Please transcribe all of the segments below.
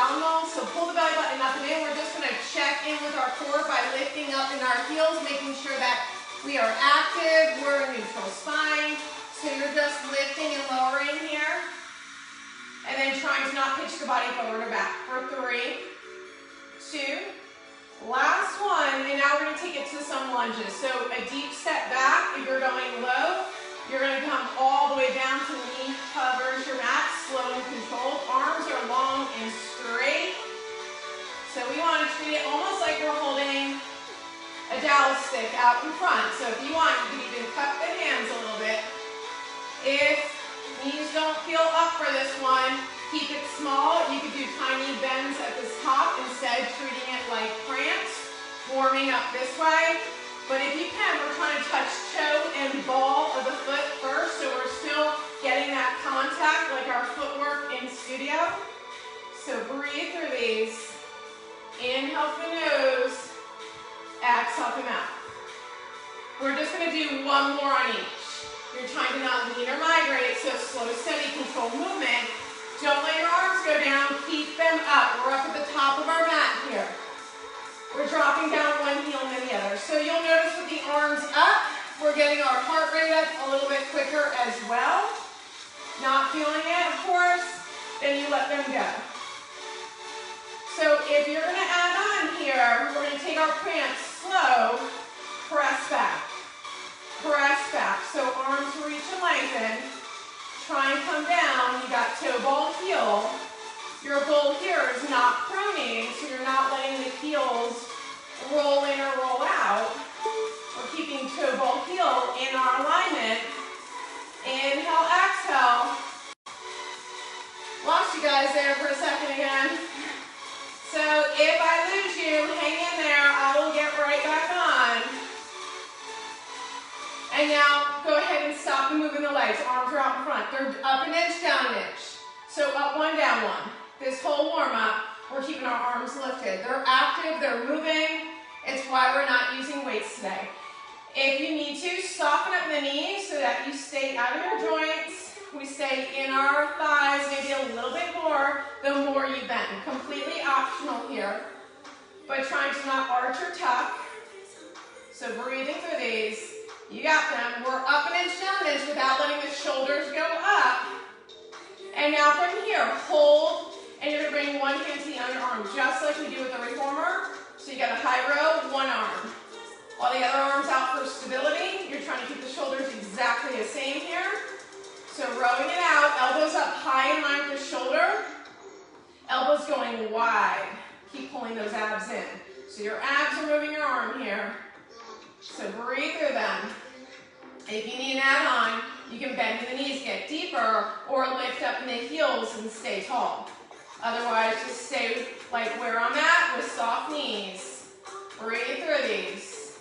abdominals. So pull the belly button up and in. We're just going to check in with our core by lifting up in our heels, making sure that we are active. We're a neutral spine. So you're just lifting and lowering here. And then trying to not pitch the body forward or back. For 3, 2, last one. And now we're going to take it to some lunges. So a deep step back. If you're going low, you're going to come all the way down to the knee covers your mat, slow and controlled. Arms are long and straight. So we want to treat it almost like we're holding a dowel stick out in front. So if you want, you can even cup the hands a little bit. If knees don't feel up for this one, keep it small. You could do tiny bends at the top instead, treating it like cramps, warming up this way. But if you can, we're trying to touch toe and ball of the foot first, so we're still getting that contact like our footwork in studio. So breathe through these. Inhale through the nose, exhale through the mouth. We're just going to do one more on each. You're trying to not lean or migrate, so slow, steady, controlled movement. Don't let your arms go down, keep them up. We're up at the top of our mat here. We're dropping down one heel and then the other. So you'll notice with the arms up, we're getting our heart rate up a little bit quicker as well. Not feeling it, of course, then you let them go. So if you're going to add on here, we're going to take our prance slow, press back. Press back. So arms reach and lengthen. Try and come down. You got toe ball heel. Your goal here is not pronating, so you're not letting the heels roll in or roll out. We're keeping toe ball heel in our alignment. Inhale, exhale. Lost you guys there for a second again. So if I lose you, hang in there. I will get right back on. And now go ahead and stop and moving the legs. Arms are out in front. They're up an inch, down an inch. So up one, down one. This whole warm-up, we're keeping our arms lifted. They're active, they're moving. It's why we're not using weights today. If you need to, soften up the knees so that you stay out of your joints. We stay in our thighs, maybe a little bit more, the more you bend. Completely optional here, but trying to not arch or tuck. So breathing through these. You got them. We're up an inch, down an inch without letting the shoulders go up. And now from here, hold. And you're going to bring one hand to the underarm, just like we do with the reformer. So you got a high row, one arm. While the other arm's out for stability, you're trying to keep the shoulders exactly the same here. So rowing it out, elbows up high in line with the shoulder. Elbows going wide. Keep pulling those abs in. So your abs are moving your arm here. So breathe through them. If you need an add-on, you can bend in the knees, get deeper, or lift up in the heels and stay tall. Otherwise, just stay like where I'm at with soft knees. Breathe through these.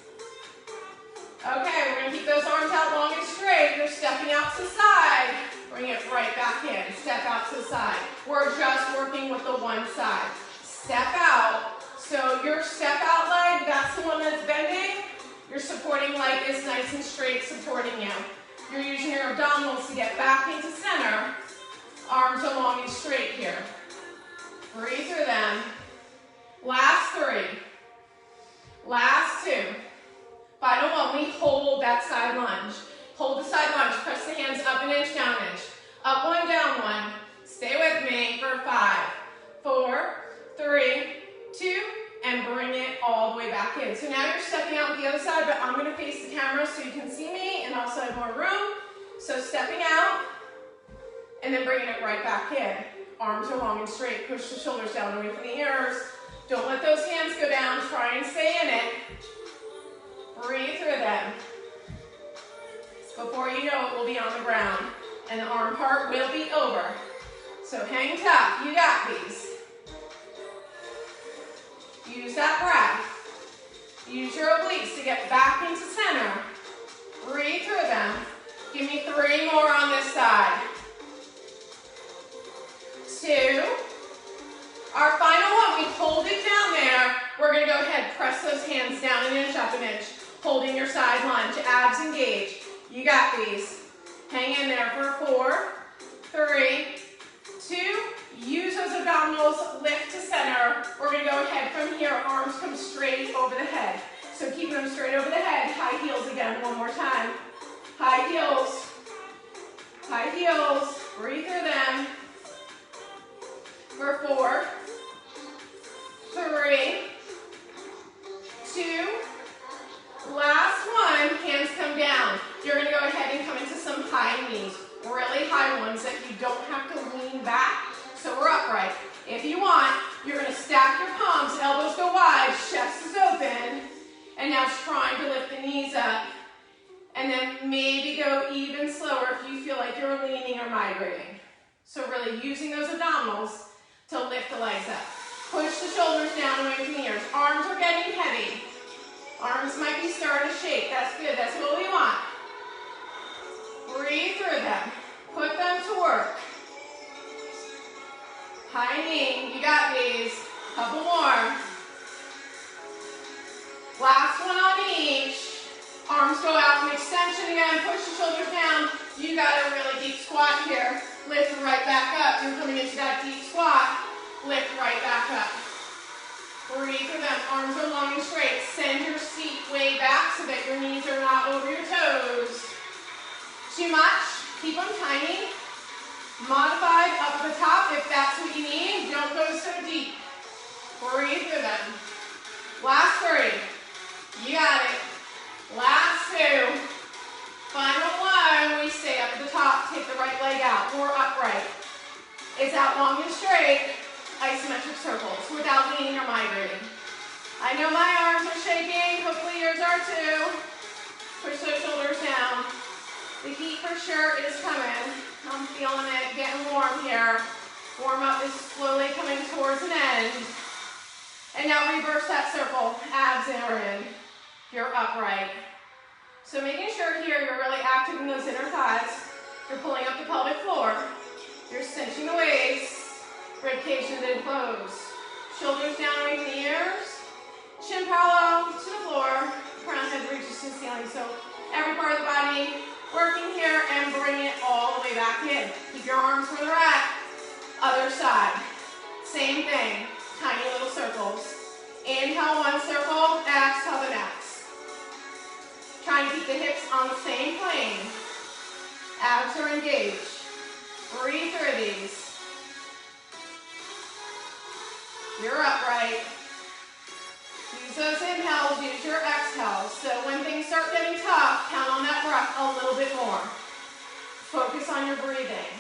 Okay, we're going to keep those arms out long and straight. You're stepping out to the side. Bring it right back in. Step out to the side. We're just working with the one side. Step out. So your step out leg, that's the one that's bending. Your supporting leg is nice and straight, supporting you. You're using your abdominals to get back into center. Arms are long and straight here. Breathe through them. Last 3. Last 2. Final one, we hold that side lunge. Hold the side lunge, press the hands up an inch, down an inch. Up one, down one. Stay with me for 5, 4, 3, 2, and bring it all the way back in. So now you're stepping out with the other side, but I'm gonna face the camera so you can see me and also have more room. So stepping out, and then bringing it right back in. Arms are long and straight. Push the shoulders down away from the ears. Don't let those hands go down. Try and stay in it. Breathe through them. Before you know it, we'll be on the ground. And the arm part will be over. So hang tough. You got these. Use that breath. Use your obliques to get back into center. Breathe through them. Give me 3 more on this side. 2. Our final one, we hold it down there. We're going to go ahead, press those hands down an inch, up an inch. Holding your side lunge, abs engaged. You got these. Hang in there for 4, 3, 2, Use those abdominals, lift to center. We're gonna go ahead from here, arms come straight over the head. So keeping them straight over the head, high heels again, one more time. High heels, breathe through them. For 4, 3, 2, last one, hands come down. You're gonna go ahead and come into some high knees, really high ones that you don't have to lean back, so we're upright. If you want, you're gonna stack your palms, elbows go wide, chest is open, and now trying to lift the knees up. And then maybe go even slower if you feel like you're leaning or migrating. So really using those abdominals to lift the legs up. Push the shoulders down away from the ears. Arms are getting heavy. Arms might be starting to shake. That's good. That's what we want. Breathe through them. Put them to work. High knee. You got these. Couple more. Last one on each. Arms go out in extension again. Push the shoulders down. You got a really deep squat here. Lift right back up. You're coming into that deep squat. Lift right back up. Breathe through them. Arms are long and straight. Send your seat way back so that your knees are not over your toes. Too much? Keep them tiny. Modified up at the top if that's what you need. Don't go so deep. Breathe through them. Last 3. You got it. Last 2. Final one. We stay up at the top. Take the right leg out. Or upright. It's out long and straight. Isometric circles without leaning or migrating. I know my arms are shaking. Hopefully yours are too. Push those shoulders down. The heat for sure is coming. I'm feeling it. Getting warm here. Warm up is slowly coming towards an end. And now reverse that circle. Abs are in. You're upright. So making sure here you're really active in those inner thighs. You're pulling up the pelvic floor. You're cinching the waist. Ribcage is in close. Shoulders down away from the ears. Chin parallel to the floor. Crown head reaches to the ceiling. So every part of the body working here and bring it all the way back in. Keep your arms where they're at. Other side. Same thing. Tiny little circles. Inhale one circle. Exhale the next. Try and keep the hips on the same plane. Abs are engaged. Breathe through these. You're upright. Use those inhales, use your exhales. So when things start getting tough, count on that breath a little bit more. Focus on your breathing.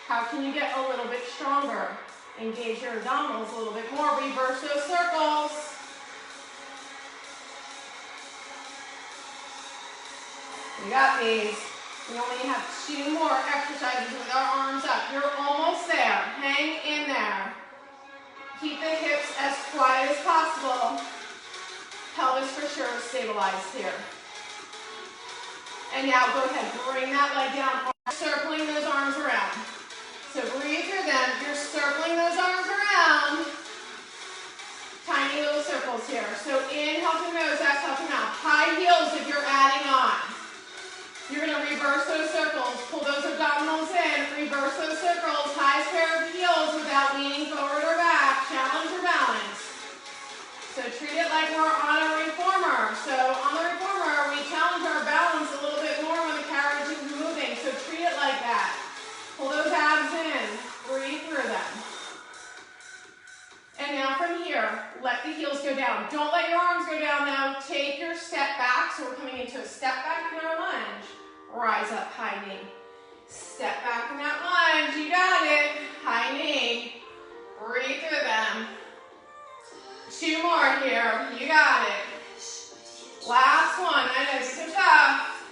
How can you get a little bit stronger? Engage your abdominals a little bit more. Reverse those circles. We got these. We only have 2 more exercises with our arms up. You're almost there. Hang in there. Keep the hips as quiet as possible. Pelvis for sure stabilized here. And now go ahead, bring that leg down, circling those arms around. So breathe through them. You're circling those arms around. Tiny little circles here. So inhale through the nose, exhale through the mouth. High heels if you're adding on. You're going to reverse those circles. Pull those abdominals in. Reverse those circles. Highest pair of heels without leaning forward or back. Challenge your balance. So treat it like we're on a reformer. So on the reformer, we challenge our balance a little bit more when the carriage is moving. So treat it like that. Pull those abs in. Breathe through them. And now from here, let the heels go down. Don't let your arms go down now. Take your step back. So we're coming into a step back in our lunge. Rise up, high knee. Step back in that lunge. You got it. High knee. Breathe through them. 2 more here. You got it. Last one. I know these are tough.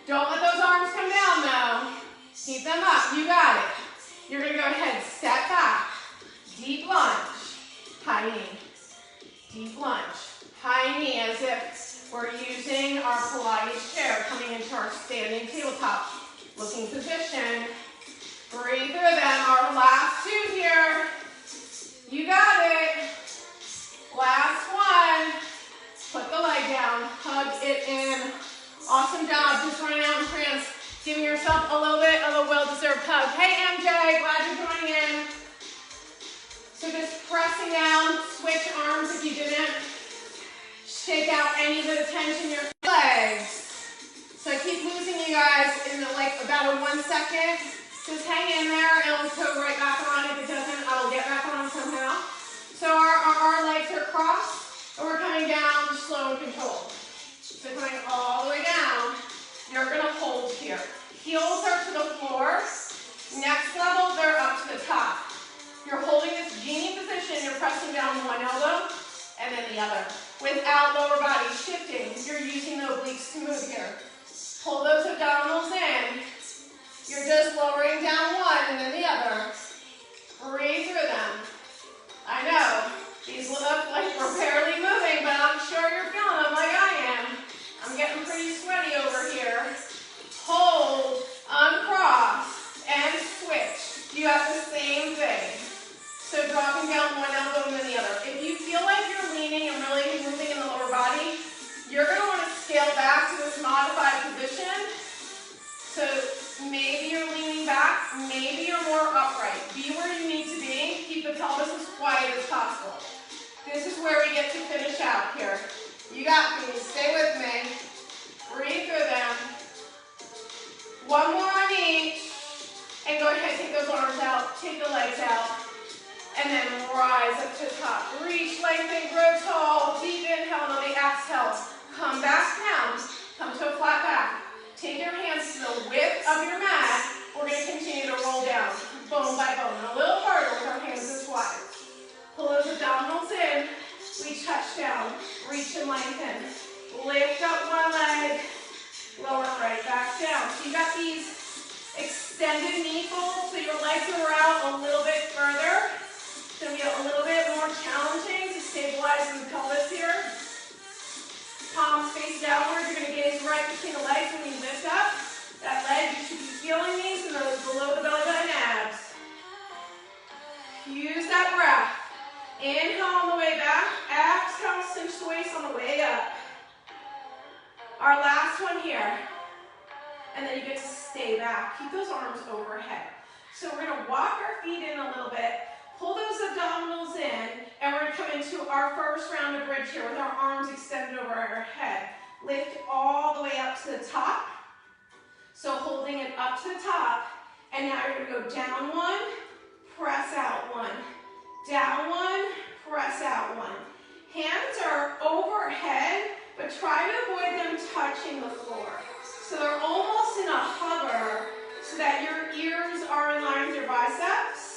Don't let those arms come down though. Keep them up. You got it. You're going to go ahead. Step back. Deep lunge. High knee. Deep lunge. High knee as if we're using our Pilates chair, coming into our standing tabletop looking position. Breathe through them. Our last 2 here. You got it. Last one. Put the leg down. Hug it in. Awesome job. Just running out in trance. Giving yourself a little bit of a well-deserved hug. Hey, MJ. Glad you're joining in. pressing down, switch arms if you didn't. Shake out any of the tension in your legs. So I keep losing you guys in like about a 1 second. Just hang in there, it'll go right back on. If it doesn't, I will get back on somehow. So our legs are crossed, and we're coming down slow and controlled. So coming all the way down, you're gonna hold here. Heels are to the floor. Next level, they're up to the top. You're holding this genie position, you're pressing down one elbow, and then the other. Without lower body shifting, you're using the obliques to move here. Pull those abdominals in. You're just lowering down one and then the other. Breathe through them. I know, these look like we're barely moving, but I'm sure you're feeling them like I am. I'm getting pretty sweaty over here. Hold, uncross, and switch. You have the same thing. So dropping down one elbow and then the other. If you feel like you're leaning and really moving in the lower body, you're going to want to scale back to this modified position. So maybe you're leaning back, maybe you're more upright. Be where you need to be. Keep the pelvis as quiet as possible. This is where we get to finish out here. You got me. Stay with me. Breathe through them. One more on each. And go ahead, take those arms out, take the legs out. And then rise up to the top. Reach, lengthen, grow tall. Deep inhale, and on the exhale, come back down. Come to a flat back. Take your hands to the width of your mat. We're going to continue to roll down, bone by bone. A little harder with our hands this wide. Pull those abdominals in. We touch down. Reach and lengthen. Lift up one leg. Lower right back down. So you got these extended knee folds, so your legs are out a little bit further. It's going to be a little bit more challenging to stabilize the pelvis here. Palms face downward. You're going to gaze right between the legs when you lift up. That leg, you should be feeling these and those below the belly button abs. Use that breath. Inhale on the way back. Exhale, cinch the waist on the way up. Our last one here. And then you get to stay back. Keep those arms overhead. So we're going to walk our feet in a little bit. Pull those abdominals in, and we're going to come into our first round of bridge here with our arms extended over our head. Lift all the way up to the top. So holding it up to the top, and now you're going to go down one, press out one. Down one, press out one. Hands are overhead, but try to avoid them touching the floor. So they're almost in a hover, so that your ears are in line with your biceps.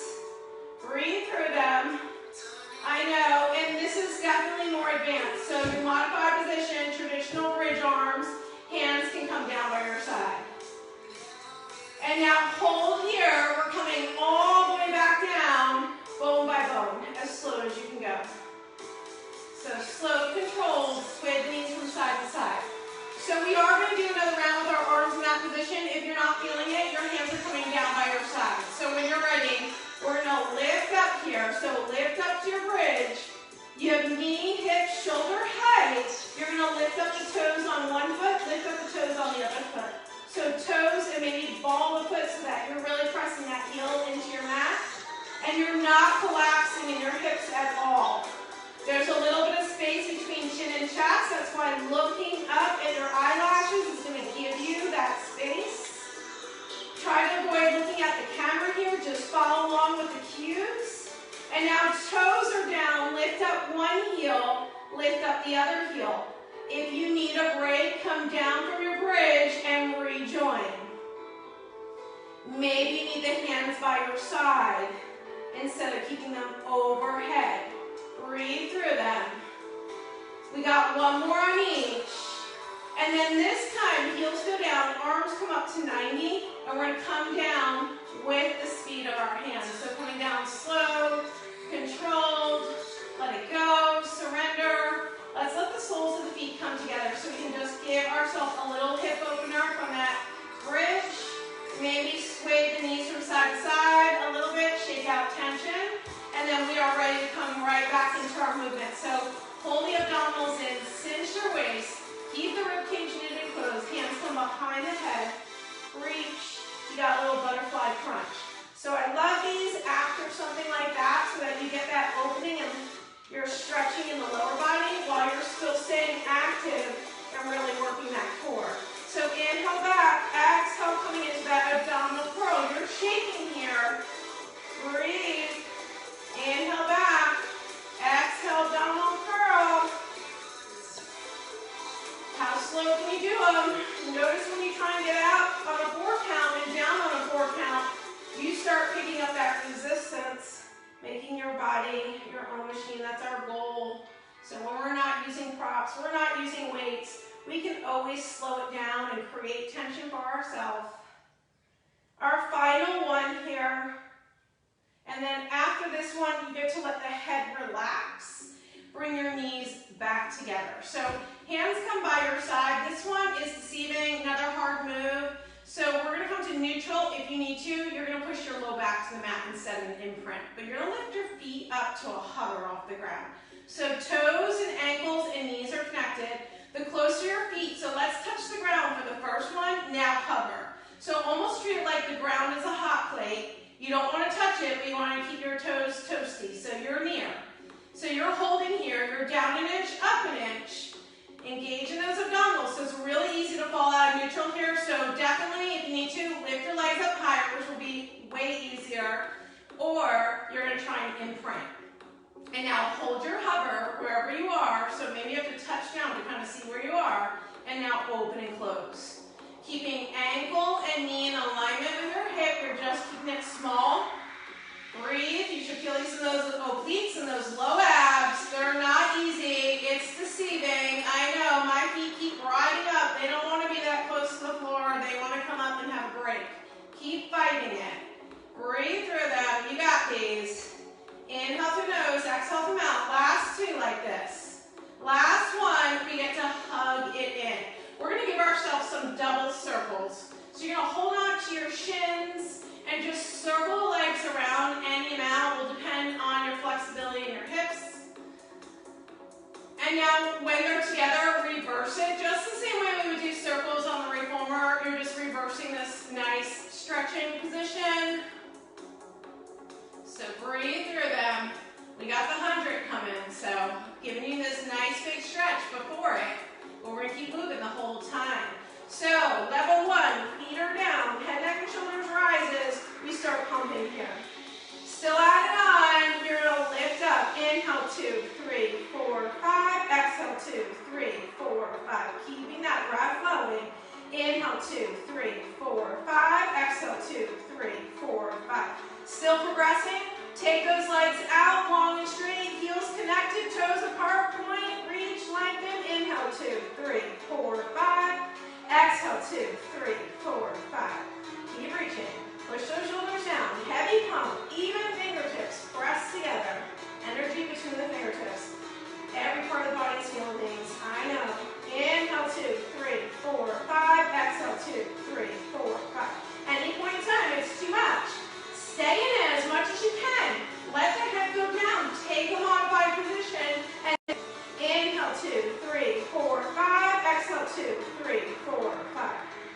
Breathe through them. I know, and this is definitely more advanced. So your modified position, traditional bridge arms, hands can come down by your side. And now hold here. We're coming all the way back down, bone by bone, as slow as you can go. So slow, controlled, sway the knees from side to side. So we are going to do another round with our arms in that position. If you're not feeling it, your hands are coming down by your side. So when you're ready, we're going to lift up here. So lift up to your bridge. You have knee, hip, shoulder height. You're going to lift up the toes on one foot, lift up the toes on the other foot. So toes and maybe ball the foot so that you're really pressing that heel into your mat. And you're not collapsing in your hips at all. There's a little bit of space between chin and chest. That's why looking up at your eyelashes is going to give you that space. Try to avoid looking at the camera here. Just follow along with the cues. And now toes are down. Lift up one heel. Lift up the other heel. If you need a break, come down from your bridge and rejoin. Maybe you need the hands by your side instead of keeping them overhead. Breathe through them. We got one more on each. And then this time, heels go down, arms come up to 90, and we're going to come down with the speed of our hands. So coming down slow, controlled, let it go, surrender. Let's let the soles of the feet come together so we can just give ourselves a little hip opener from that bridge. Maybe sway the knees from side to side a little bit, shake out tension. And then we are ready to come right back into our movement. So hold the abdominals in, cinch your waist, keep the ribcage knitted closed, hands come behind the head, reach, you got a little butterfly crunch. So I love these after something like that so that you get that opening and you're stretching in the lower body while you're still staying active and really working that core. So inhale back, exhale coming into that abdominal curl. You're shaking here. Breathe. Inhale back, exhale abdominal curl. How slow can you do them? Notice when you try and get out on a 4 count and down on a 4 count, you start picking up that resistance, making your body your own machine. That's our goal. So when we're not using props, we're not using weights, we can always slow it down and create tension for ourselves. Our final one here, and then after this one, you get to let the head relax. Bring your knees back together. So hands come by your side. This one is deceiving, another hard move. So we're going to come to neutral. If you need to, you're going to push your low back to the mat instead of an imprint. But you're going to lift your feet up to a hover off the ground. So toes and ankles and knees are connected. The closer your feet, so let's touch the ground for the first one. Now hover. So almost treat it like the ground is a hot plate. You don't want to touch it, but you want to keep your toes toasty. So you're near. So you're holding here. You're down an inch, up an inch. Engage in those abdominals, so it's really easy to fall out of neutral here, so definitely if you need to, lift your legs up higher, which will be way easier, or you're going to try and imprint. And now hold your hover wherever you are, so maybe you have to touch down to kind of see where you are, and now open and close. Keeping ankle and knee in alignment with your hip, you're just keeping it small. Breathe. You should feel these in those obliques and those low abs. They're not easy. It's deceiving. I know. My feet keep riding up. They don't want to be that close to the floor. They want to come up and have a break. Keep fighting it. Breathe through them. You got these. Inhale through nose. Exhale through mouth. Last two like this. Last one. We get to hug it in. We're going to give ourselves some double circles. So you're going to hold on to your shins and just circle the legs around. Any amount will depend on your flexibility in your hips. And now when they're together, reverse it. Just the same way we would do circles on the reformer. You're just reversing this nice stretching position. So breathe through them. We got the 100 coming, so giving you this nice big stretch before it. But we're going to keep moving the whole time. So, level 1, feet are down, head, neck, and shoulders rises. We start pumping here. Still add it on. You're going to lift up. Inhale, 2, 3, 4, 5. Exhale, 2, 3, 4, 5. Keeping that breath flowing. Inhale, 2, 3, 4, 5. Exhale, 2, 3, 4, 5. Still progressing. Take those legs out, long and straight. Heels connected, toes apart. Point, reach, lengthen. Inhale, 2, 3, 4, 5. Exhale, 2, 3, 4, 5. Keep reaching. Push those shoulders down. Heavy pump. Even fingertips. Press together. Energy between the fingertips. Every part of the body is feeling things. I know. Inhale, 2, 3, 4, 5. Exhale, 2, 3, 4, 5. Any point in time, it's too much. Stay in it as much as you can. Let the head go down. Take a modified position. And inhale, 2, 3, 4, 5. Exhale, 2, 3, 4, 5.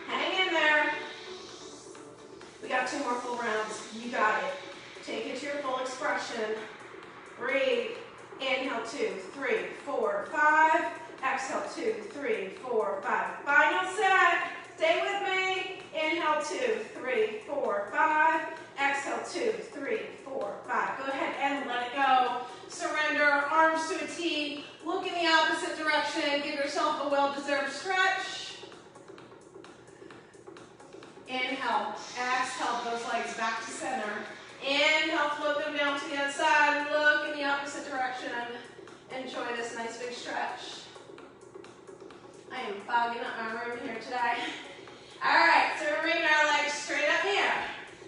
Hang in there. We got 2 more full rounds. You got it. Take it to your full expression. Breathe. Inhale, 2, 3, 4, 5. Exhale, 2, 3, 4, 5. Final set. Stay with me. Inhale, 2, 3, 4, 5. Exhale, 2, 3, 4, 5. Go ahead and let it go. Surrender. Arms to a T. Look in the opposite direction. Give yourself a well-deserved stretch. Inhale. Exhale. Those legs back to center. Inhale. Float them down to the outside. Look in the opposite direction. Enjoy this nice big stretch. I am fogging up my room here today. All right. So we're bringing our legs straight up here.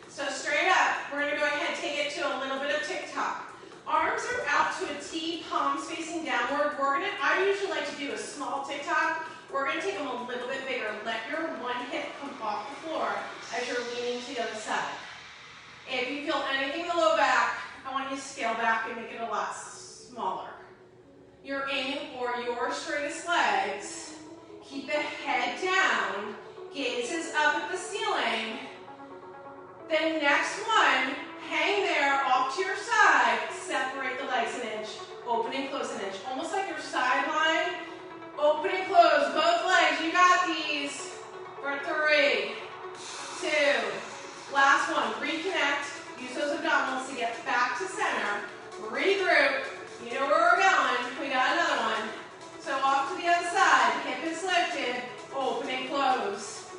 So straight up. We're going to go ahead and take it to a little bit of tick-tock. Arms are out to a T, palms facing downward. I usually like to do a small tick-tock. We're going to take them a little bit bigger. Let your one hip come off the floor as you're leaning to the other side. If you feel anything in the low back, I want you to scale back and make it a lot smaller. You're aiming for your straightest legs. Keep the head down. Gaze is up at the ceiling. Then next one, hang there off to your side, separate the legs an inch, open and close an inch, almost like your sideline. Open and close, both legs, you got these. For 3, 2, last one, reconnect, use those abdominals to get back to center, regroup, you know where we're going, we got another one. So off to the other side, hip is lifted, open and close,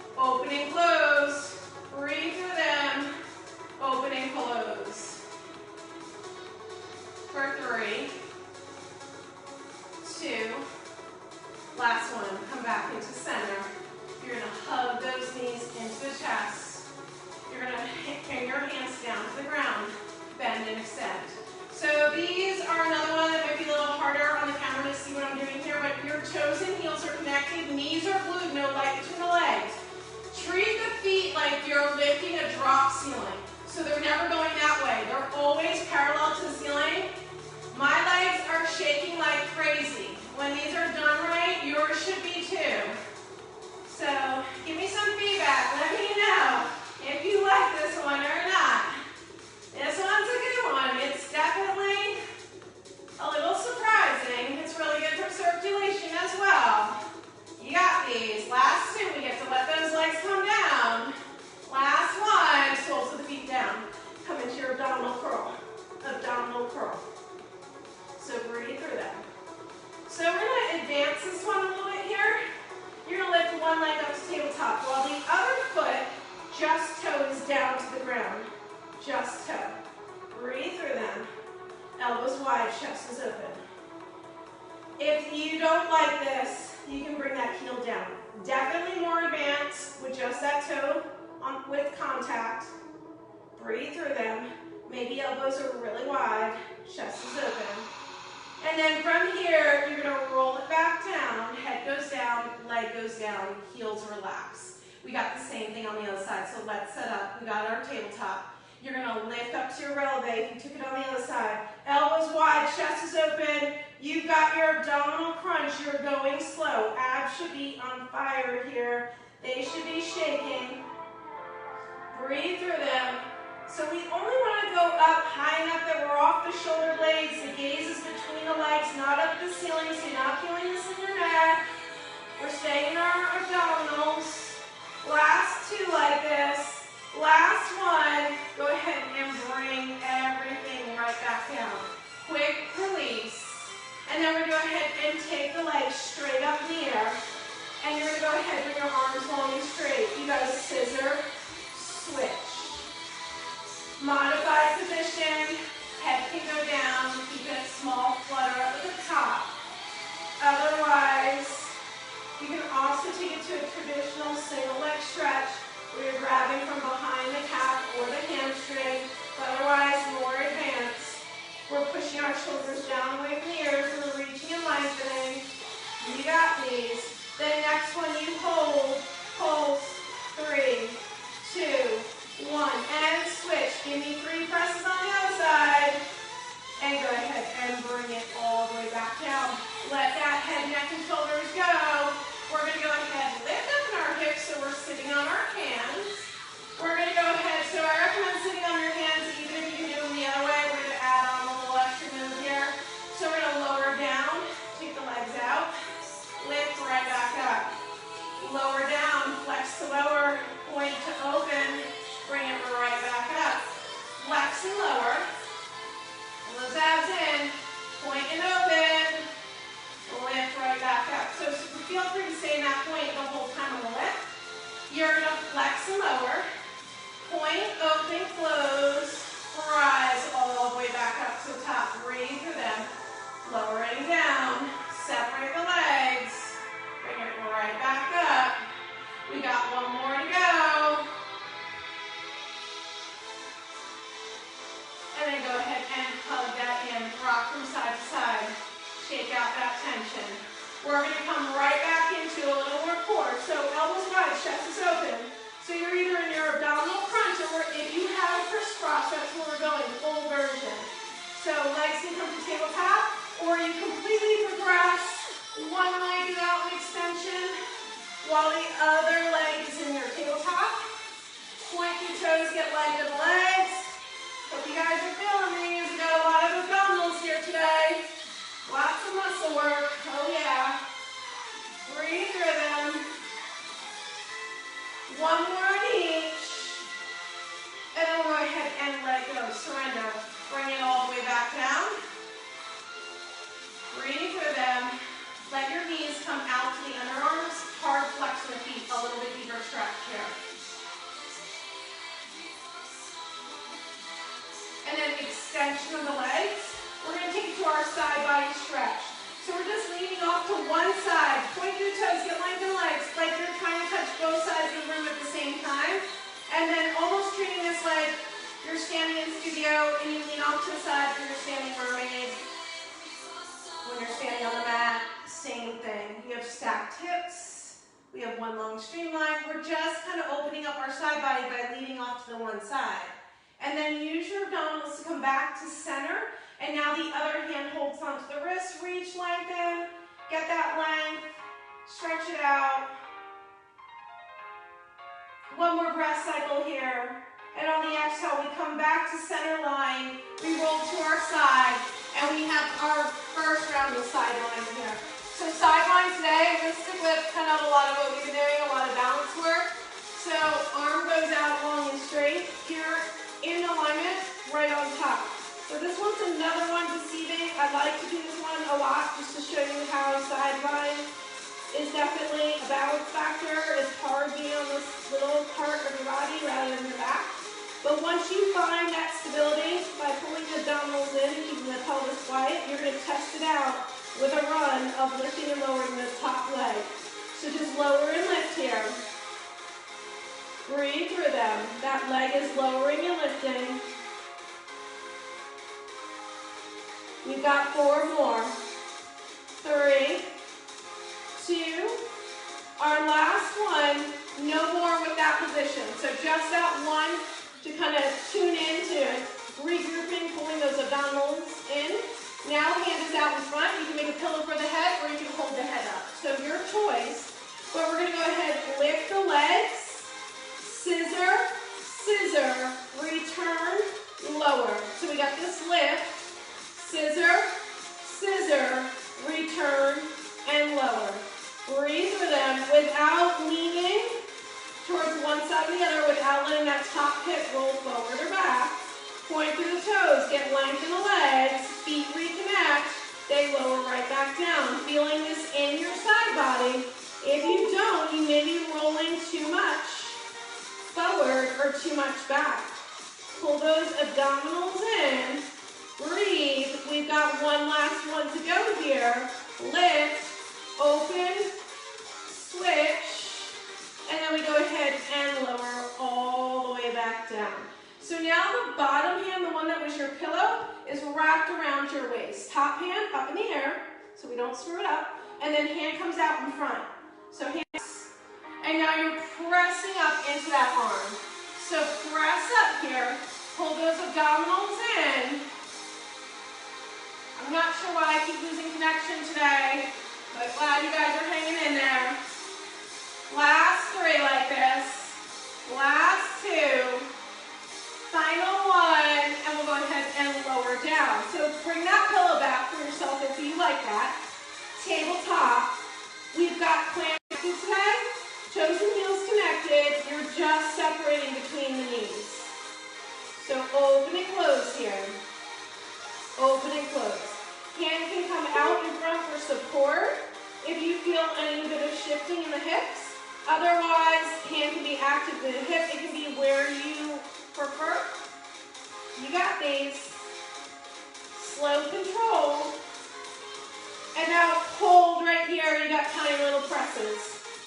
breathe through them, open and close. For 3, 2, last one, come back into center. You're going to hug those knees into the chest. You're going to bring your hands down to the ground, bend and extend. So these are another one that might be a little harder on the camera to see what I'm doing here, but your toes and heels are connected, knees are glued, no light between the legs. Treat the feet like you're lifting a drop ceiling. So they're never going that way. They're always parallel to the ceiling. My legs are shaking like crazy. When these are done right, yours should be too. So give me some feedback. Let me know if you like this one or not. This one's a good one. It's definitely a little surprising. It's really good for circulation as well. You got these. Last 2, we get to let those legs come down. Last one, soles of the feet down. Come into your abdominal curl. Abdominal curl. So breathe through that. So we're going to advance this one a little bit here. You're going to lift one leg up to tabletop while the other foot, just toe, is down to the ground. Just toe. Breathe through them. Elbows wide, chest is open. If you don't like this, you can bring that heel down. Definitely more advanced with just that toe with contact. Breathe through them. Maybe elbows are really wide, chest is open. And then from here, you're going to roll it back down, head goes down, leg goes down, heels relax. We got the same thing on the other side, so let's set up. We got our tabletop. You're going to lift up to your releve if you took it on the other side. Elbows wide, chest is open. You've got your abdominal crunch. You're going slow. Abs should be on fire here. They should be shaking. Breathe through them. So we only want to go up high enough that we're off the shoulder blades. The gaze is between the legs, not up the ceiling, so you're not feeling this in your neck. We're staying in our abdominals. Last 2 like this. Last one. Go ahead and bring everything right back down. Quick release. And then we're going to go ahead and take the legs straight up in the air. And you're going to go ahead and bring your arms long and straight. You got a scissor switch. Modified position, head can go down, keep it small, flutter up at the top. Otherwise, you can also take it to a traditional single leg stretch where you're grabbing from behind the calf or the hamstring. Otherwise, more advanced. We're pushing our shoulders down away from the ears and we're reaching and lengthening. You got these. Then next one you hold, pulse, 3, 2, 1, and switch. Give me 3 presses on the other side. And go ahead and bring it all the way back down. Let that head, neck, and shoulders go. We're going to go ahead and lift up in our hips so we're sitting on our hands. We're going to go ahead, so I recommend sitting on your hands, even if you can do them the other way. We're going to add on a little extra move here. So we're going to lower down, take the legs out, lift right back up. Lower down, flex to lower, point to open, bring it right back up. Flex and lower. Pull those abs in, point and open, lift right back up. So feel free to stay in that point the whole time on the lift. You're going to flex and lower, point, open, close, rise all the way back up to the top. Breathe through them. Lowering down, separate the legs, bring it right back up. We got one more to go. And then go ahead and hug that in. Rock from side to side. Shake out that tension. We're going to come right back into a little more core. So elbows wide, chest is open. So you're either in your abdominal crunch or if you have a crisscross, that's where we're going, full version. So legs can come to tabletop or you completely progress. One leg is out in extension while the other leg is in your tabletop. Point your toes toes, get lengthened legs. Hope you guys are feeling these. We got a lot of abdominals here today. Lots of muscle work. Oh yeah. Breathe rhythm. One more on each. And then we'll go ahead and let go. Surrender. Bring it all the way back down. Breathe rhythm. Let your knees come out to the underarms. Hard flex the feet. A little bit deeper stretch here. And then extension of the legs. We're going to take it to our side body stretch. So we're just leaning off to one side. Point your toes, get lengthened legs, like you're trying to touch both sides of the room at the same time. And then almost treating this like you're standing in studio and you lean off to the side or you're standing mermaid. When you're standing on the mat, same thing. You have stacked hips. We have one long streamline. We're just kind of opening up our side body by leaning off to the one side. And then use your abdominals to come back to center. And now the other hand holds onto the wrist. Reach, lengthen. Get that length. Stretch it out. One more breath cycle here. And on the exhale, we come back to center line. We roll to our side. And we have our first round of side line here. So side line today, I'm going to stick with kind of a lot of what we've been doing, a lot of balance work. So arm goes out long and straight. Here in alignment, right on top. So this one's another one deceiving. I like to do this one a lot just to show you how side line is definitely a balance factor. It's hard being on this little part of your body rather than your back. But once you find that stability by pulling the abdominals in and keeping the pelvis quiet, you're going to test it out with a run of lifting and lowering the top leg. So just lower and lift here. Breathe through them. That leg is lowering and lifting. We've got 4 more. 3, 2. Our last one, no more with that position. So just that one to kind of tune into regrouping, pulling those abdominals in. Now hand is out in front. You can make a pillow for the head or you can hold the head up. So your choice. But we're going to go ahead and lift the legs. Scissor, scissor, return, lower. So we got this lift, scissor, scissor, return, and lower. Breathe through them without leaning towards one side or the other, without letting that top hip roll forward or back. Point through the toes, get length in the legs, feet reconnect, they lower right back down. Feeling this in your side body. If you don't, you may be rolling too much forward or too much back. Pull those abdominals in. Breathe. We've got one last one to go here. Lift, open, switch, and then we go ahead and lower all the way back down. So now the bottom hand, the one that was your pillow, is wrapped around your waist. Top hand up in the air, so we don't screw it up, and then hand comes out in front. So hands, and now you're pressing up into that arm. So press up here, pull those abdominals in. I'm not sure why I keep losing connection today, but glad you guys are hanging in there. Last 3 like this. Last 2. Final 1, and we'll go ahead and lower down. So bring that pillow back for yourself if you like that. Tabletop. We've got clamp today. Toes and heels connected. You're just separating between the knees. So open and close here. Open and close. Hand can come out in front for support if you feel any bit of shifting in the hips. Otherwise, hand can be active to the hip. It can be where you prefer. You got these. Slow control. And now hold right here. You got tiny little presses.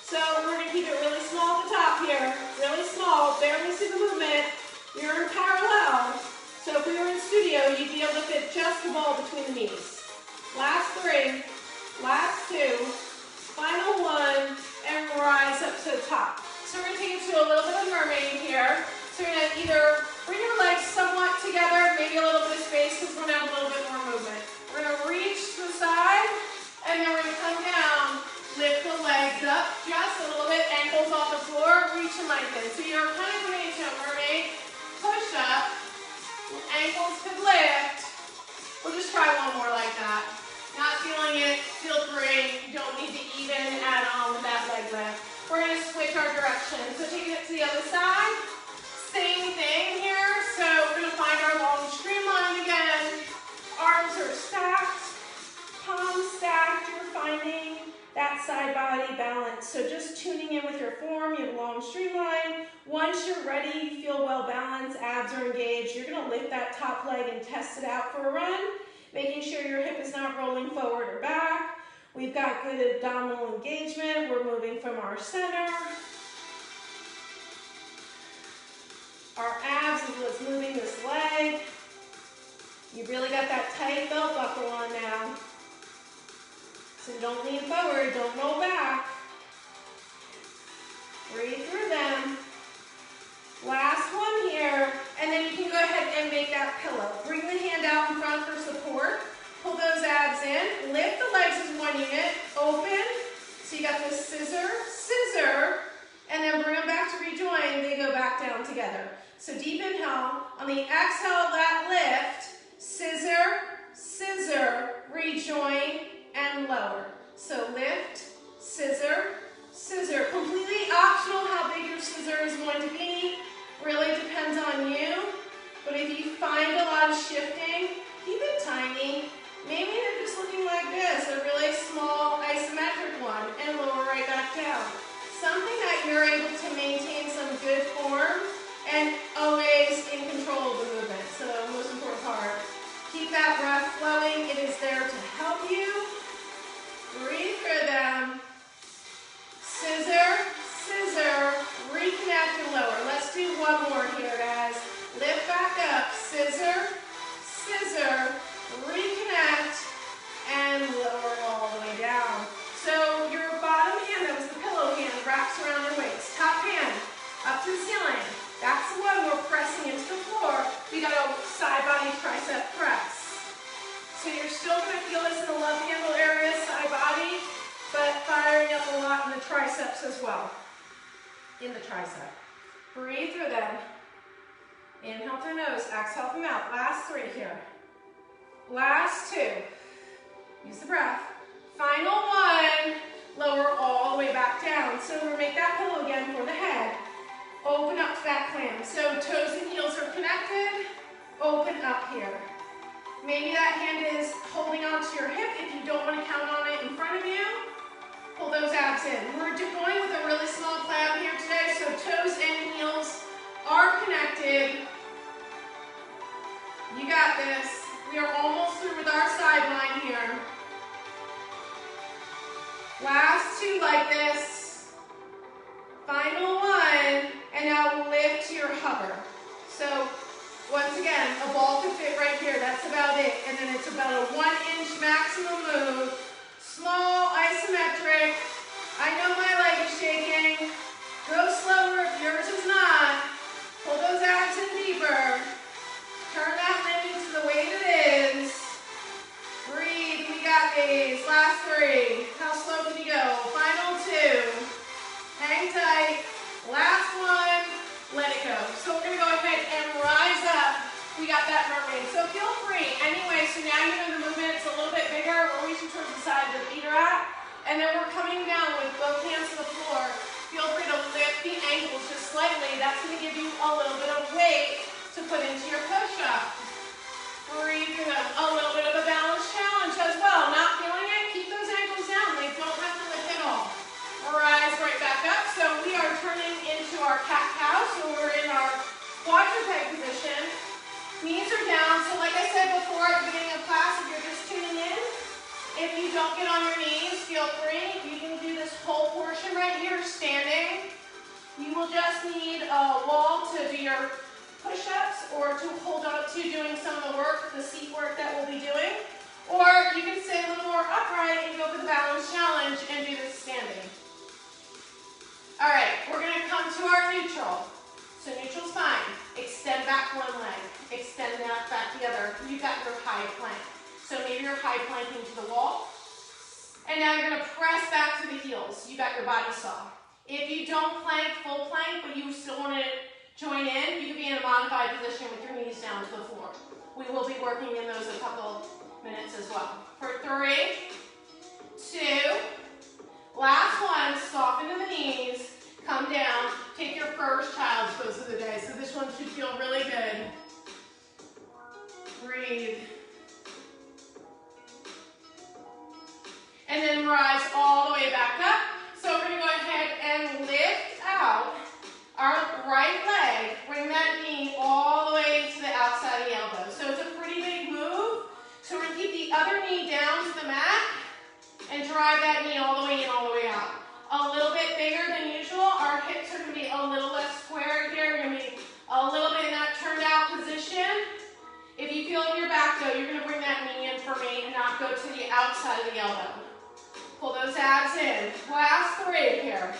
So we're going to keep it really small at the top here. Really small. Barely see the movement. You're in parallel. So if we were in studio, you'd be able to fit just the ball between the knees. Last 3. Last 2. Final 1. And rise up to the top. So we're going to take it to a little bit of mermaid here. So you're going to either bring your legs somewhat together, maybe a little bit of space because we're going to have a little bit more movement. We're going to reach to the side, and then we're going to come down, lift the legs up just a little bit, ankles off the floor, reach and lengthen. So you're kind of going into a mermaid. that side body balance. So just tuning in with your form, you have a long streamline. Once you're ready, you feel well balanced, abs are engaged, you're gonna lift that top leg and test it out for a run, making sure your hip is not rolling forward or back. We've got good abdominal engagement. We're moving from our center. Our abs is what's moving this leg. You really got that tight belt buckle on now. So don't lean forward, don't roll back. Breathe through them. Last one here, and then you can go ahead and make that pillow. Bring the hand out in front for support. Pull those abs in. Lift the legs as one unit. Open. So you got this scissor, scissor, and then bring them back to rejoin. They go back down together. So deep inhale. On the exhale, that lift. Scissor, scissor, rejoin, and lower. So lift, scissor, scissor. Completely optional how big your scissor is going to be. Really depends on you. But if you find a lot of shifting, keep it tiny. Maybe they're just looking like this, a really small isometric one, and lower right back down. Something that you're able to maintain some good form and always in control of the movement. So most important part. Keep that breath flowing. It is there to help you. Breathe through them. Scissor, scissor, reconnect and lower. Let's do one more here, guys. Lift back up. Scissor, scissor, reconnect, and lower all the way down. So your bottom hand, that was the pillow hand, wraps around your waist. Top hand up to the ceiling. That's the one we're pressing into the floor. We got a side body tricep press. So you're still going to feel this in the love handle area, side body, but firing up a lot in the triceps as well. In the tricep. Breathe through them. Inhale through nose, exhale from mouth. Last three here. Last two. Use the breath. Final one. Lower all the way back down. So we'll make that pillow again for the head. Open up to that clam. So toes and heels are connected. Open up here. Maybe that hand is holding onto your hip. If you don't want to count on it in front of you, pull those abs in. We're going with a really small clam here today, so toes and heels are connected. You got this. We are almost through with our sideline here. Last two like this. Final one. And now lift to your hover. So once again, a ball could fit right here. That's about it. And then it's about a 1-inch maximum move. Small, isometric. I know my leg is shaking. Go slower if yours is not. Pull those abs in deeper. Turn that limb into the weight it is. Breathe. We got these. Last three. How slow can you go? Final two. Hang tight. Last one. Let it go. So we're going to go ahead and rise up. We got that mermaid. So feel free. Anyway, so now you're in the movement. It's a little bit bigger. We're reaching towards the side of the feet are at. And then we're coming down with both hands to the floor. Feel free to lift the ankles just slightly. That's going to give you a little bit of weight to put into your push-up. Breathe through them. A little bit of a balance challenge as well. Not feeling it? Keep those ankles down. They don't have to lift at all. Rise right back up. So we are turning into our cat-cow. So we're in our quadruped position. Knees are down. So like I said before at the beginning of class, if you're just tuning in, if you don't get on your knees, feel free. You can do this whole portion right here standing. You will just need a wall to do your push-ups or to hold on to doing some of the work, the seat work that we'll be doing. Or you can stay a little more upright and go for the balance challenge and do this standing. All right, we're going to come to our neutral. So neutral spine. Extend back one leg. Extend that back the other. You've got your high plank. So maybe you're high planking to the wall. And now you're going to press back to the heels. You got your body saw. If you don't plank, full plank, but you still want to join in, you can be in a modified position with your knees down to the floor. We will be working in those a couple minutes as well. For 3, 2, last one, soften to the knees, come down, take your first child's pose of the day. So this one should feel really good. Breathe. And then rise all the way back A little bit in that turned out position. If you feel in your back though, you're gonna bring that knee in for me and not go to the outside of the elbow. Pull those abs in. Last 3 here.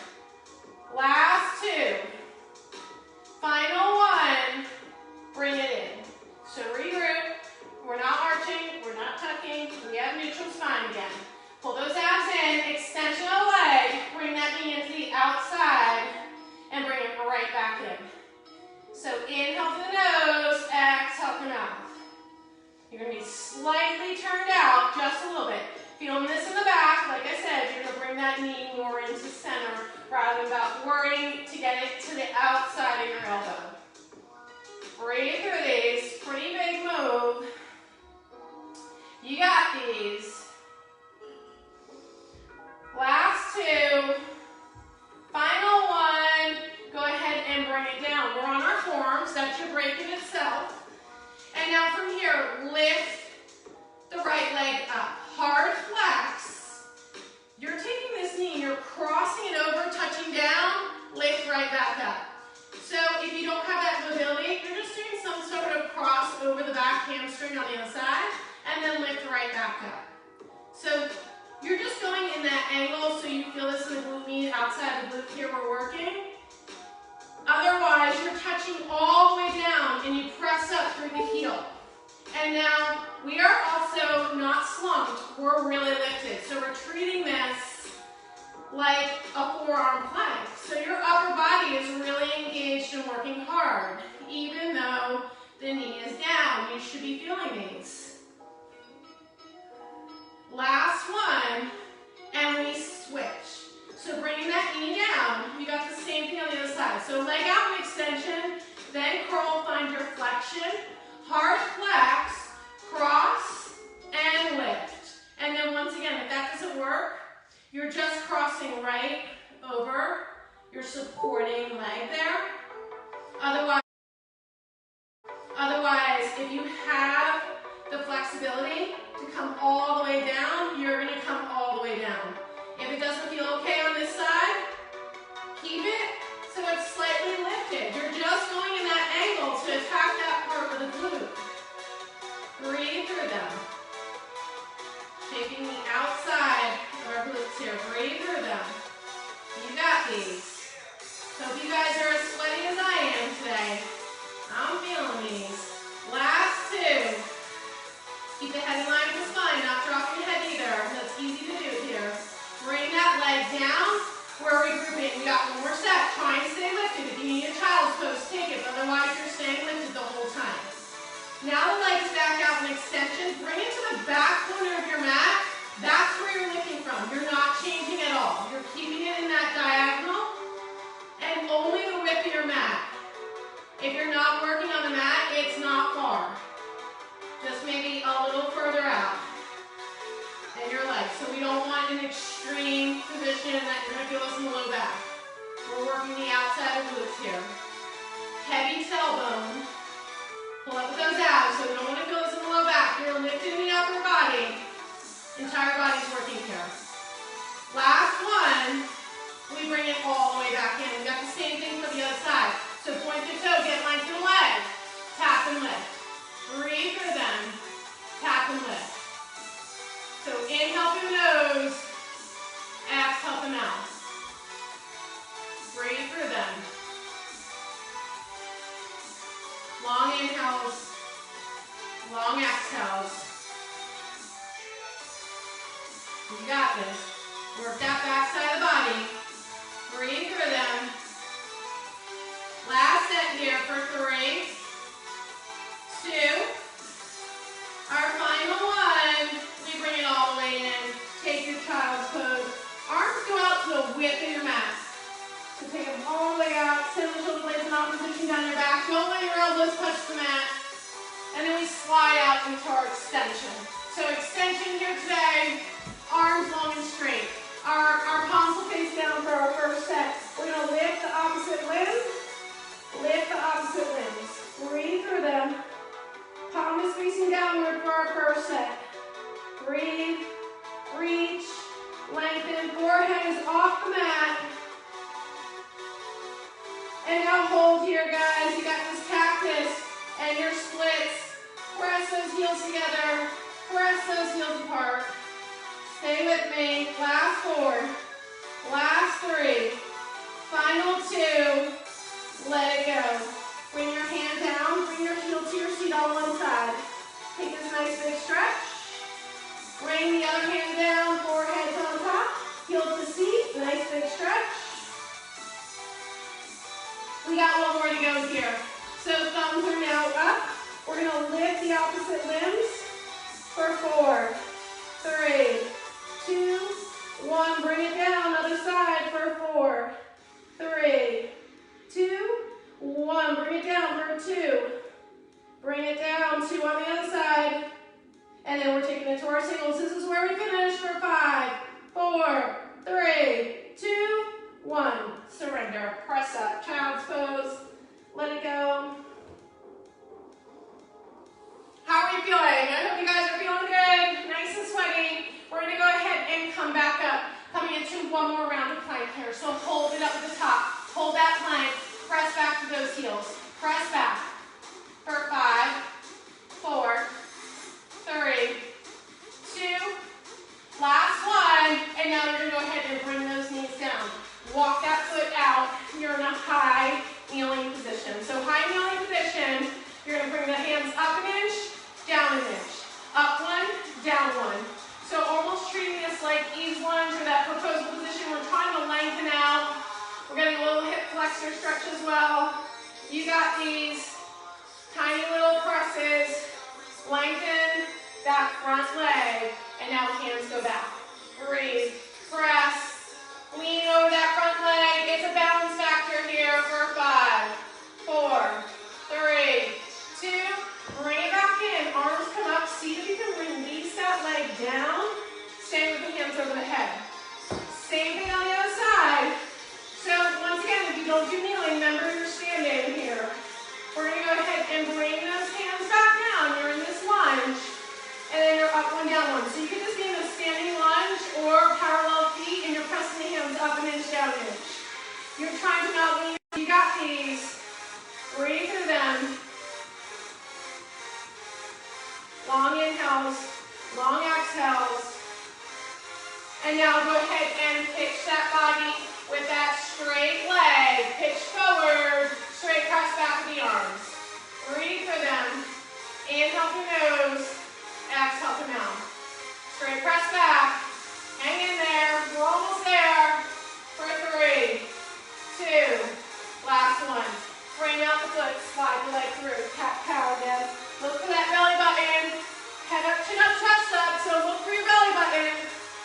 Last 2. Final 1. Bring it in. So regroup. We're not arching, we're not tucking. We have neutral spine again. Pull those abs in, extension of the leg. Bring that knee into the outside and bring it right back in. So inhale through the nose, exhale through the mouth. You're going to be slightly turned out, just a little bit. Feeling this in the back, like I said, you're going to bring that knee more into center rather than about worrying to get it to the outside of your elbow. Breathe through these, pretty big move. You got these. Last 2. Final 1. Go ahead and bring it down. We're on our forearms. That's your break in itself. And now from here, lift the right leg up. Hard flex. You're taking this knee and you're crossing it over, touching down, lift right back up. So if you don't have that mobility, you're just doing some sort of cross over the back hamstring on the other side, and then lift right back up. So you're just going in that angle so you feel this in the glute med, outside the glute here we're working. Otherwise, you're touching all the way down and you press up through the heel. And now we are also not slumped, we're really lifted. So we're treating this like a forearm plank. So your upper body is really engaged and working hard. Even though the knee is down, you should be feeling these. Last 1, and we switch. So bringing that knee down, you got the same thing on the other side. So leg out and extension, then curl, find your flexion. Hard flex, cross, and lift. And then once again, if that doesn't work, you're just crossing right over your supporting leg there. Otherwise, if you have the flexibility to come all the way down, you're going to come all the way down. If it doesn't feel okay on this side, keep it so it's slightly lifted. You're just going in that angle to attack that part of the glute. Breathe through them. Taking the outside of our glutes here. Breathe through them. You got these. Hope you guys are as sweaty as I am today. I'm feeling these. Last 2. Keep the head in line with the spine, not dropping the head either. That's easy to do here. Bring that leg down. We're regrouping. We got 1 more set. Try and stay lifted. If you need a child's pose, take it. Otherwise, you're staying lifted the whole time. Now the legs back out in extension. Bring it to the back corner of your mat. That's where you're lifting from. You're not changing at all. You're keeping it in that diagonal and only the width of your mat. If you're not working on the mat, it's not far. Just maybe a little further out. And your legs. So we don't want an extreme position that you're going to feel this in the low back. We're working the outside of the glutes here. Heavy tailbone. Pull up with those abs. So we don't want to feel this in the low back. You're lifting the upper body. Entire body's working here. Last 1. We bring it all the way back in. We got the same thing for the other side. So point the toe, get length in the leg. Tap and lift. Breathe through them. Tap and lift. So inhale through the nose, exhale through the mouth. Breathe through them. Long inhales, long exhales. You got this. Work that back side of the body. Breathe through them. Last set here for 3, 2. Our final 1. We bring it all the way in. Take your child's pose. Arms go out to the width of your mat. So take them all the way out. Send the shoulder blades in opposition down your back. Don't let your elbows touch the mat. And then we slide out into our extension. So extension here today. Arms long and straight. Our palms will face down for our first set. We're going to lift the opposite limb. Lift the opposite limbs. Breathe through them. Palm is facing downward for our first set. Breathe. Reach. Lengthen. Forehead is off the mat. And now hold here, guys. You got this together. Press those heels apart. Stay with me. Last 4. Last 3. Final 2. Let it go. Bring your hand down. Bring your heel to your seat on one side. Take this nice big stretch. Bring the other hand down. Forehead's on top. Heel to seat. Nice big stretch. We got one more to go here. So thumbs are now up. We're going to lift the opposite limbs for 4, 3, 2, 1. Bring it down. Other side for 4, 3, 2, 1. Bring it down for 2. Bring it down. 2 on the other side. And then we're taking it to our singles. This is where we finish for 5, 4, 3, 2, 1. Surrender. Press up. Child's pose. Let it go. How are you feeling? I hope you guys are feeling good. Nice and sweaty. We're going to go ahead and come back up. Coming into one more round of plank here. So hold it up at the top. Hold that plank. Press back to those heels. Press back. For 5, 4, 3, 2. Last one. And now you're going to go ahead and bring those knees down. Walk that foot out. You're in a high kneeling position. So high kneeling position, you're going to bring the hands up an inch, down an inch. Up 1, down 1. So almost treating this like ease lunge or that proposal position. We're trying to lengthen out. We're getting a little hip flexor stretch as well. You got these tiny little presses. Lengthen that front leg. And now hands go back. Breathe. Press. Lean over that front leg. It's a balance factor here for 5, 4, 3, 2. Bring it back in. Arms come up. See if you can release that leg down. Stay with the hands over the head. Same thing on the other side. So once again, if you don't do kneeling, remember you're standing here. We're going to go ahead and bring those hands back down. You're in this lunge. And then you're up 1, down 1. So you can just be in a standing lunge or parallel feet, and you're pressing the hands up an inch, down an inch. You're trying to not lean. You got these. Breathe through them. Long inhales, long exhales. And now go ahead and pitch that body with that straight leg. Pitch forward, straight press back with the arms. Breathe through them. Inhale through nose, exhale through mouth. Straight press back. Hang in there. We're almost there. For 3, 2, last one. Frame out the foot, slide the leg through. Cat cow again. Look for that belly button. Head up, chin up, chest up. So look for your belly button.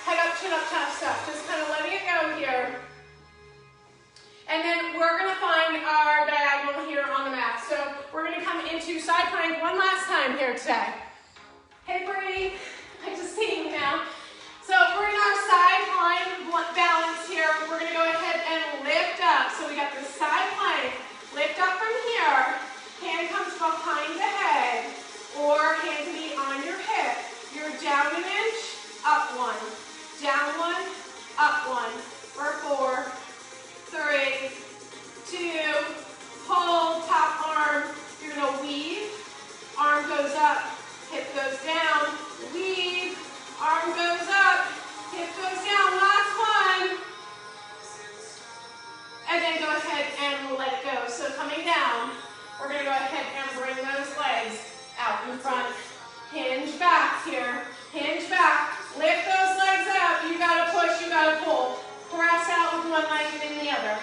Head up, chin up, chest up. Just kind of letting it go here. And then we're going to find our diagonal here on the mat. So we're going to come into side plank one last time here today. Hey, Brady. I just see you now. So we're in our side plank balance here. We're going to go ahead and lift up. So we got the side plank. Lift up from here. Hand comes behind the head. Or hand can be on your hip. You're down an inch, up 1. Down 1, up 1. For 4, 3, 2, hold, top arm. You're going to weave. Arm goes up, hip goes down. Weave, arm goes up, hip goes down. Last one. And then go ahead and let it go. So coming down, we're going to go ahead and bring those legs out in front. Hinge back here. Hinge back. Lift those legs up. You got to push, you got to pull. Press out with one leg and then the other.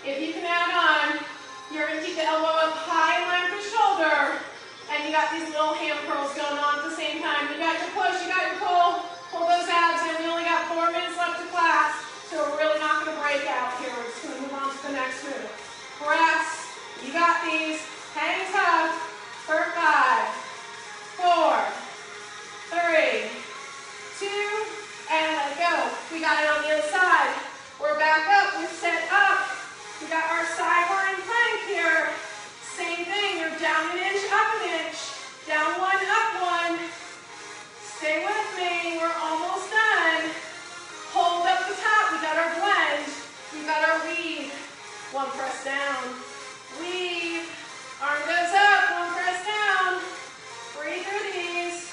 If you can add on, you're going to keep the elbow up high in line with the shoulder. And you got these little hand curls going on at the same time. You got your push, you got your pull. Pull those abs in. We only got 4 minutes left of class. So we're really not going to break out here. We're just going to move on to the next move. Press. You got these. Hang tough. For 5, 4, 3, 2, and let go. We got it on the other side. We're back up. We're set up. We got our sideline plank here. Same thing. You're down an inch, up an inch. Down 1, up 1. Stay with me. We're almost done. Hold up the top. We got our blend. We got our weave. 1 press down. Weave. Arm goes up. 1 press down. Breathe through these.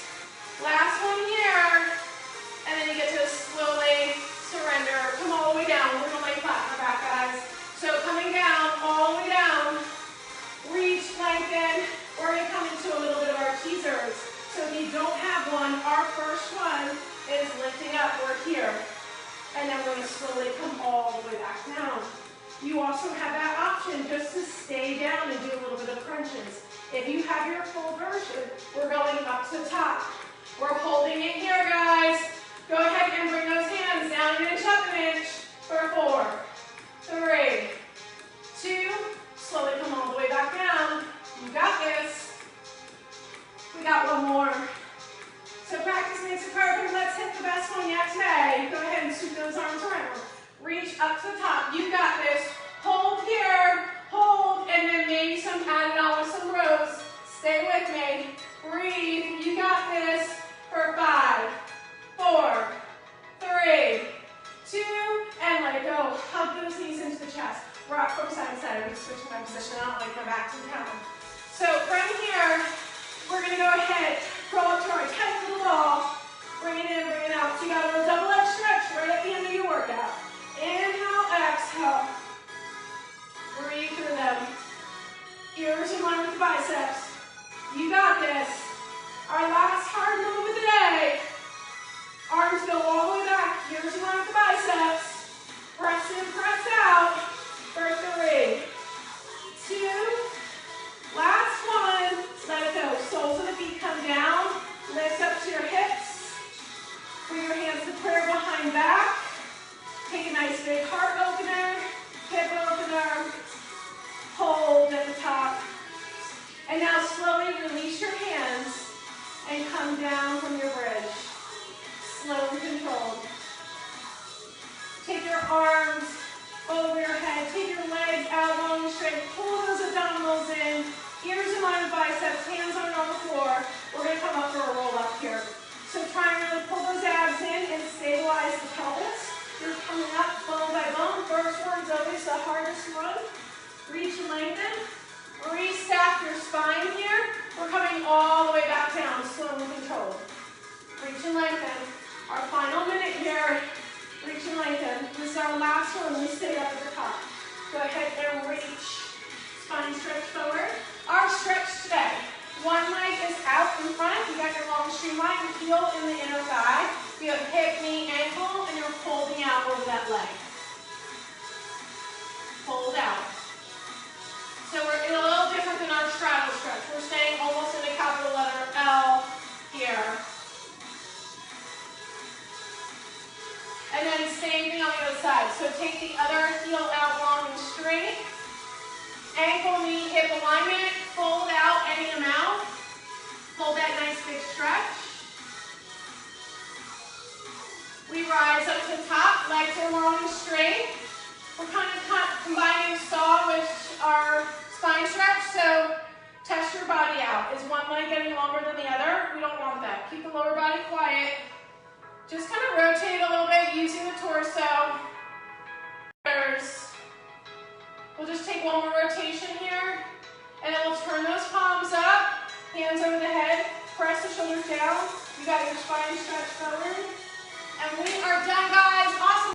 we're going to come into a little bit of our teasers. So if you don't have one, our first one is lifting up. We're here. And then we're going to slowly come all the way back down. You also have that option just to stay down and do a little bit of crunches. If you have your full version, we're going up to the top. We're holding it here, guys. Go ahead and bring those hands down an inch, up an inch for 4, 3, 2, slowly come all the way back down. You got this. We got one more. So practice makes it perfect. Let's hit the best one yet today. Go ahead and scoop those arms around. Reach up to the top. You got this. Hold here. Hold. And then maybe some added on with some rows. Stay with me. Breathe. You got this for 5, 4, 3, 2, and let it go. Hug those knees into the chest. Rock from side to side. I'm switching my position. I don't like my back to the counter. So from here, we're going to go ahead, roll up to our tight little ball. Bring it in, bring it out. So you got a little double leg stretch right at the end of your workout. Inhale, exhale. Breathe through them. Ears in line with the biceps. You got this. Our last hard move of the day. Arms go all the way back. Ears in line with the biceps. Press in, press out. For 3, 2, last one. Let it go. Soles of the feet come down. Lift up to your hips. Bring your hands to prayer behind back. Take a nice big heart opener, hip opener. Hold at the top. And now slowly release your hands and come down from your bridge. Slow and controlled. Take your arms over your head. Take your legs out long and straight. Pull those abdominals in. Ears in line with biceps. Hands on the floor. We're going to come up for a roll up here. So try and really pull those abs in and stabilize the pelvis. You're coming up bone by bone. First one's always the hardest one. Reach and lengthen. Restack your spine here. We're coming all the way back down, slow and controlled. Reach and lengthen. Our final minute here. Reach and lengthen. This is our last one. We stay up at the top. Go ahead and reach. Spine stretch forward. Our stretch today. One leg is out in front. You got your long streamline, heel in the inner thigh. You have hip, knee, ankle, and you're folding out over that leg. Fold out. So we're a little different than our straddle stretch. We're staying almost in a capital letter L here. And then same thing on the other side. So take the other heel out long and straight. Ankle, knee, hip alignment. Fold out any amount. Hold that nice big stretch. We rise up to the top. Legs are long and straight. We're kind of combining saw with our spine stretch, so test your body out. Is one leg getting longer than the other? We don't want that. Keep the lower body quiet. Just kind of rotate a little bit using the torso. We'll just take one more rotation here, and then we'll turn those palms up, hands over the head, press the shoulders down. You got your spine stretched forward. And we are done, guys.